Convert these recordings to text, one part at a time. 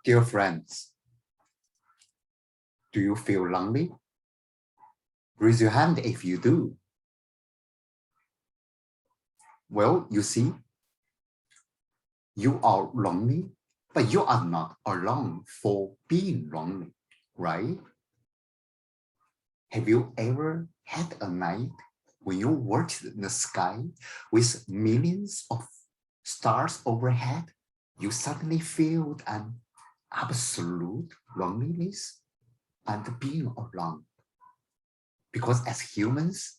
Dear friends, do you feel lonely? Raise your hand if you do. Well, you see, you are lonely, but you are not alone for being lonely, right? Have you ever had a night when you watched the sky with millions of stars overhead? You suddenly feel an absolute loneliness and being alone. Because as humans,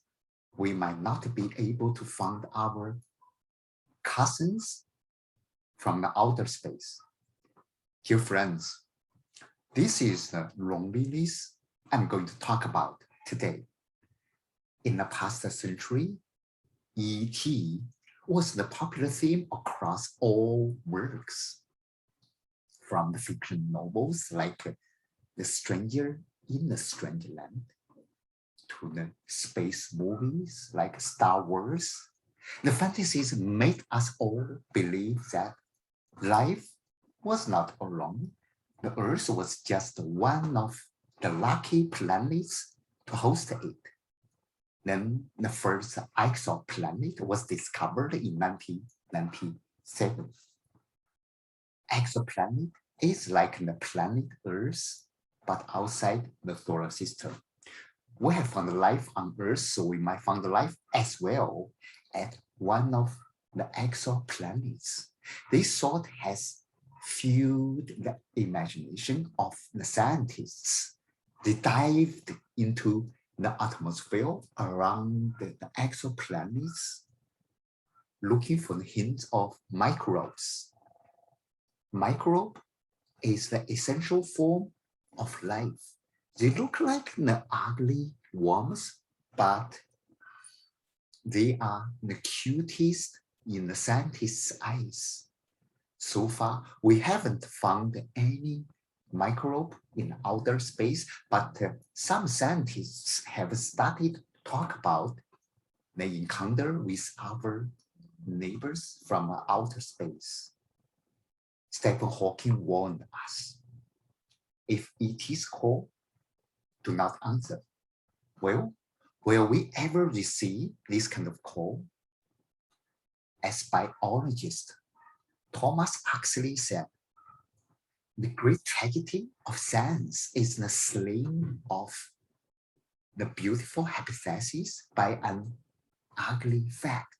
we might not be able to find our cousins from the outer space. Dear friends, this is the loneliness I'm going to talk about today. In the past century, E.T. was the popular theme across all works, from the fiction novels like The Stranger in the Strange Land to the space movies like Star Wars. The fantasies made us all believe that life was not alone. The Earth was just one of the lucky planets to host it. Then the first exoplanet was discovered in 1997. Exoplanet is like the planet Earth, but outside the solar system. We have found life on Earth, so we might find life as well at one of the exoplanets. This thought has fueled the imagination of the scientists. They dived into the atmosphere around the exoplanets, looking for the hints of microbes. Microbe is the essential form of life. They look like the ugly worms, but they are the cutest in the scientists' eyes. So far, we haven't found any microbe in outer space, but some scientists have started to talk about the encounter with our neighbors from outer space. Stephen Hawking warned us, if it is called, do not answer. Well, will we ever receive this kind of call? As biologist Thomas Huxley said, the great tragedy of science is the slaying of the beautiful hypothesis by an ugly fact.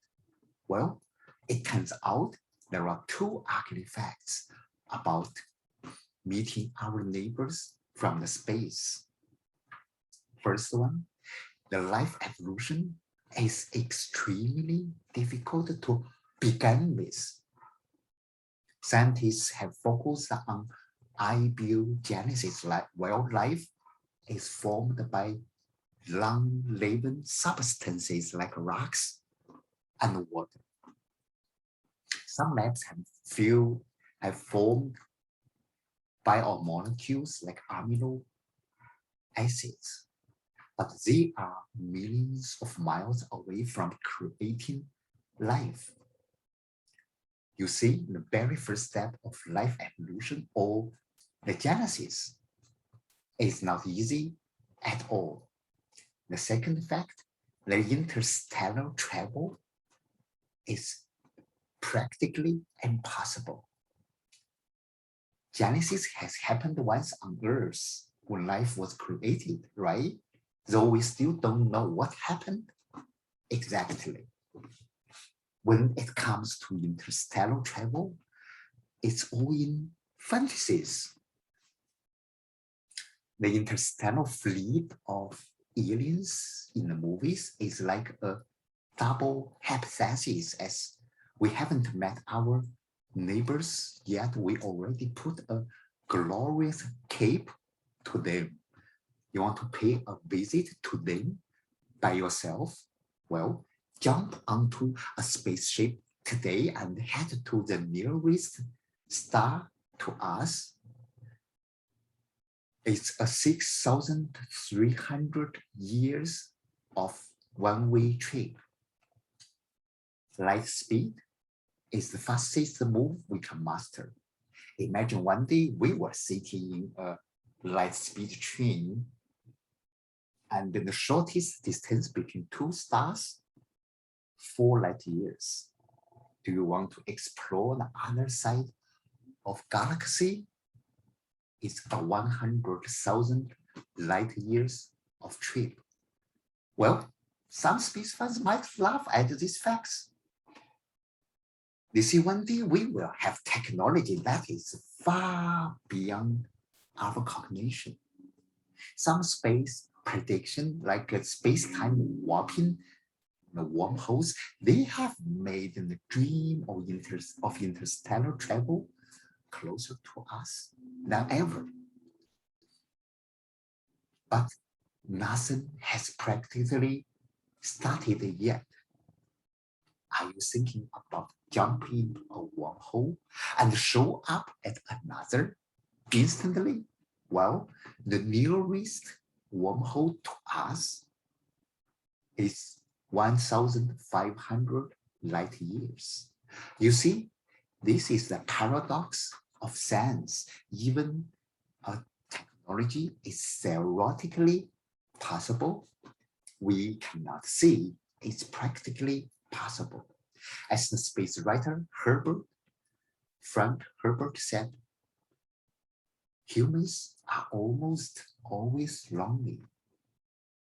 Well, it turns out there are two ugly facts about meeting our neighbors from the space. First one, the life evolution is extremely difficult to begin with. Scientists have focused on abiogenesis, where life is formed by long-living substances like rocks and water. Some labs have formed biomolecules like amino acids, but they are millions of miles away from creating life. You see, the very first step of life evolution, or the genesis, is not easy at all. The second fact, the interstellar travel is practically impossible. Genesis has happened once on Earth when life was created, right? Though we still don't know what happened exactly. When it comes to interstellar travel, it's all in fantasies. The interstellar fleet of aliens in the movies is like a double hypothesis, as we haven't met our neighbors yet. We already put a glorious cape to them. You want to pay a visit to them by yourself? Well, jump onto a spaceship today and head to the nearest star to us. It's a 6,300 years of one-way trip. Light speed is the fastest move we can master. Imagine one day we were sitting in a light-speed train, and the shortest distance between two stars, 4 light years. Do you want to explore the other side of galaxy? It's a 100,000 light years of trip. Well, some space fans might laugh at these facts. They see one day we will have technology that is far beyond our cognition. Some space prediction, like space-time warping, the wormholes, they have made the dream of interstellar travel closer to us than ever. But nothing has practically started yet. Are you thinking about jumping a wormhole and show up at another instantly? Well, the nearest wormhole to us is 1,500 light years. You see, this is the paradox of science. Even a technology is theoretically possible, we cannot see it's practically possible. As the space writer Frank Herbert said, humans are almost always lonely.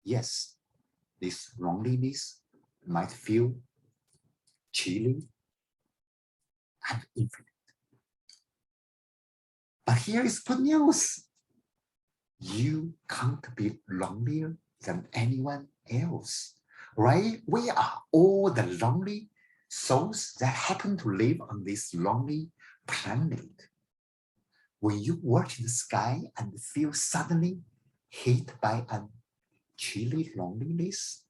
Yes, this loneliness might feel chilly and infinite. But here is good news. You can't be lonelier than anyone else, right? We are all the lonely souls that happen to live on this lonely planet. When you watch the sky and feel suddenly hit by a chilly loneliness,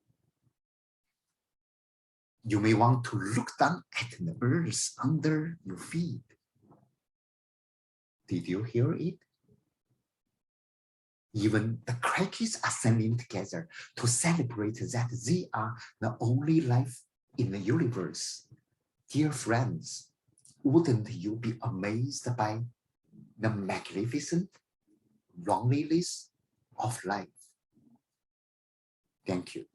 you may want to look down at the earth under your feet. Did you hear it? Even the crickets are singing together to celebrate that they are the only life in the universe. Dear friends, wouldn't you be amazed by the magnificent loneliness of life? Thank you.